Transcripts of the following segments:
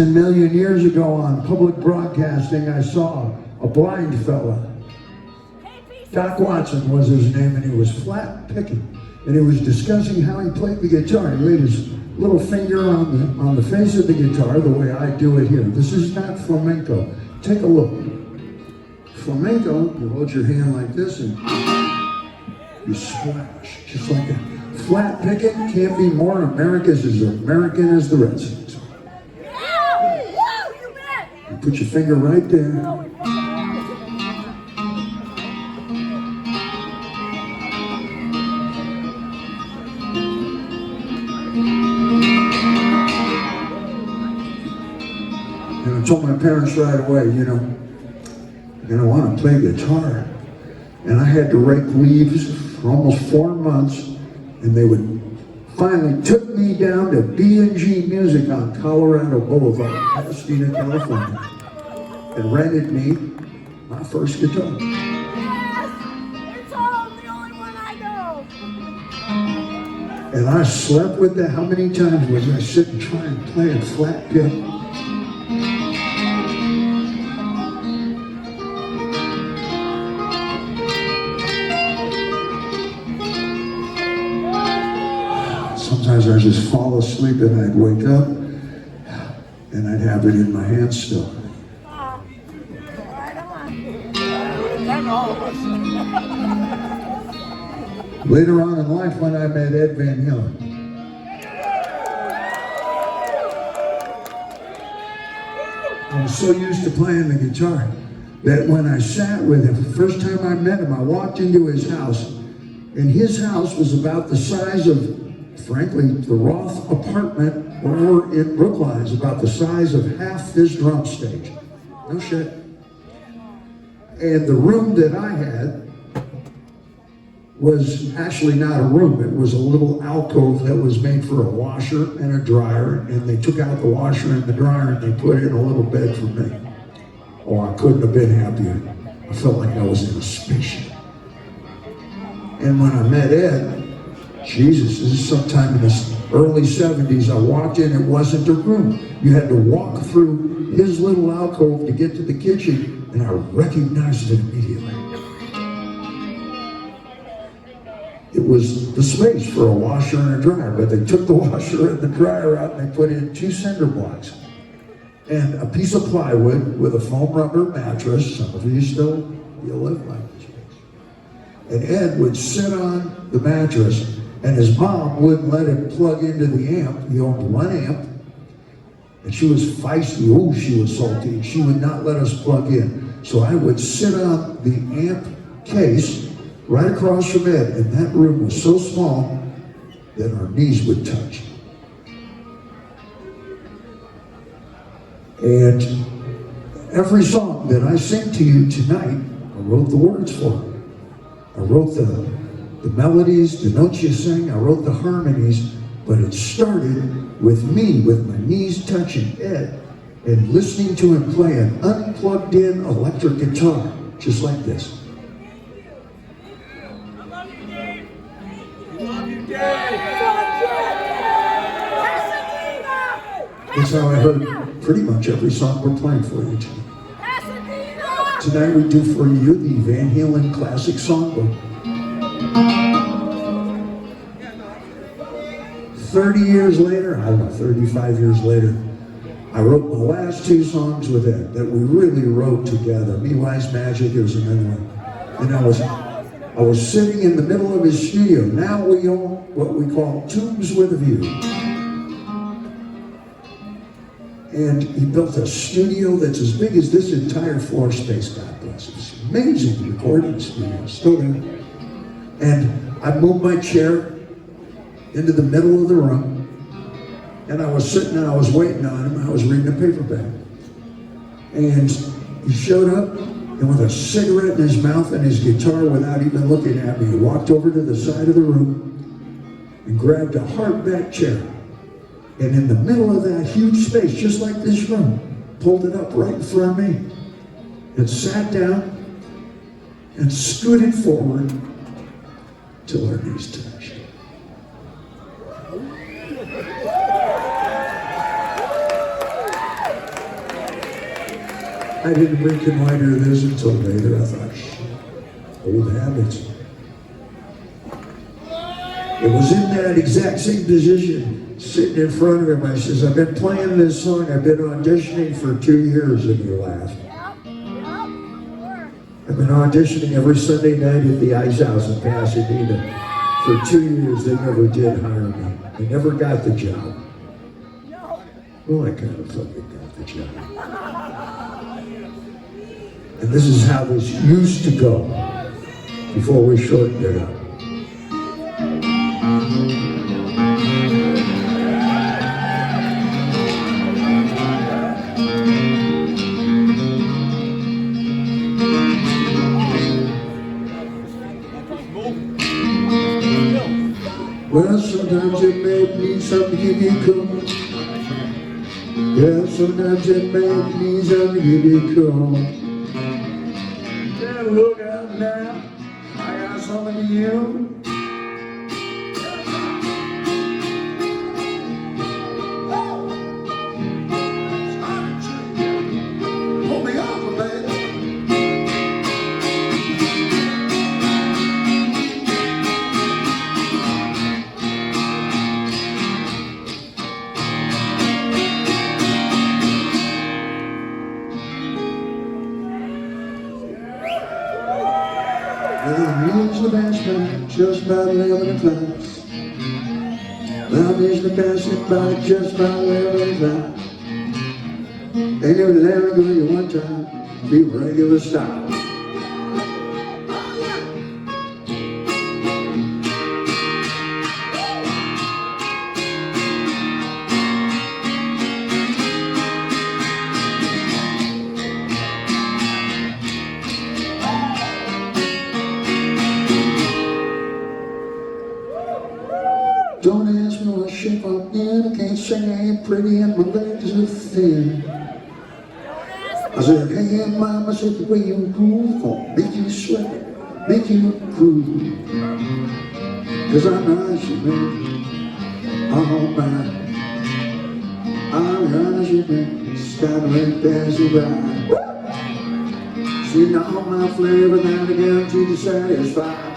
10 million years ago on public broadcasting, I saw a blind fella. Doc Watson was his name, and he was flat picking. And he was discussing how he played the guitar. He laid his little finger on the face of the guitar the way I do it here. This is not flamenco. Take a look. Flamenco, you hold your hand like this and you splash, just like that. Flat picking can't be more America's as American as the rest. You put your finger right there. And I told my parents right away, you know, I want to play guitar. And I had to rake leaves for almost 4 months, and they would finally took me down to B&G Music on Colorado Boulevard, Pasadena, California, and rented me my first guitar. Yes! It's all the only one I know. And I slept with that. How many times was I sitting trying to play a flat pick? Sometimes I'd just fall asleep and I'd wake up and I'd have it in my hand still. Right on. That's all of us. Later on in life, when I met Ed Van Halen, I was so used to playing the guitar that when I sat with him, the first time I met him, I walked into his house, and his house was about the size of, frankly, the Roth apartment over in Brookline is about the size of half this drum stage. No shit. And the room that I had was actually not a room. It was a little alcove that was made for a washer and a dryer, and they took out the washer and the dryer and they put in a little bed for me. Oh, I couldn't have been happier. I felt like I was in a spaceship. And when I met Ed, Jesus, this is sometime in the early 70s, I walked in, it wasn't a room. You had to walk through his little alcove to get to the kitchen, and I recognized it immediately. It was the space for a washer and a dryer, but they took the washer and the dryer out and they put in 2 cinder blocks and a piece of plywood with a foam rubber mattress. Some of you live like this. And Ed would sit on the mattress, and his mom wouldn't let him plug into the amp. He owned 1 amp, and she was feisty. Oh, she was salty. She would not let us plug in. So I would sit on the amp case right across from Ed, and that room was so small that our knees would touch. And every song that I sing to you tonight, I wrote the words for. I wrote the melodies, the notes you sang, I wrote the harmonies, but it started with me, with my knees touching Ed, and listening to him play an unplugged in electric guitar, just like this. That's how I heard pretty much every song we're playing for you tonight. Tonight we do for you the Van Halen Classic Songbook. 30 years later, I don't know, 35 years later, I wrote my last 2 songs with Ed that we really wrote together. Me Wise Magic is another one. And I was sitting in the middle of his studio. Now we own what we call Tombs with a View. And he built a studio that's as big as this entire floor space, God bless it. It's an amazing recording studio, still there. And I moved my chair into the middle of the room, and I was sitting and I was waiting on him. I was reading a paperback. And he showed up, and with a cigarette in his mouth and his guitar without even looking at me, he walked over to the side of the room and grabbed a hardback chair. And in the middle of that huge space, just like this room, pulled it up right in front of me and sat down and scooted forward till our knees touched. I didn't reconnoiter this until later. I thought, shit, old habits. It was in that exact same position, sitting in front of him. I says, I've been playing this song. I've been auditioning for 2 years, and he laughed. I've been auditioning every Sunday night at the Ice House in Pasadena. For 2 years, they never did hire me. I never got the job. Well, I kind of fucking got the job. And this is how this used to go before we shortened it up. Well, sometimes it may need something to give you cool. Yeah, sometimes it may need something to give you cool. Yeah, look out now, I got something to you. Pull me off, baby. Love is the best man, just about 11 o'clock. Love is the best by just about 11 o'clock. Ain't never let me go you one time, be regular style. Don't ask me what shape I'm in, I can't sing, I ain't pretty and my legs are thin. I said, hey mama, I said the way you move gon' make you sweat, make you groove. Cause I'm nice, you man, all mine. I'm nice, you man, stop right there, so right. See all my flavor, now I guarantee to satisfy.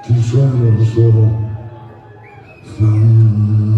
To try to solve fun.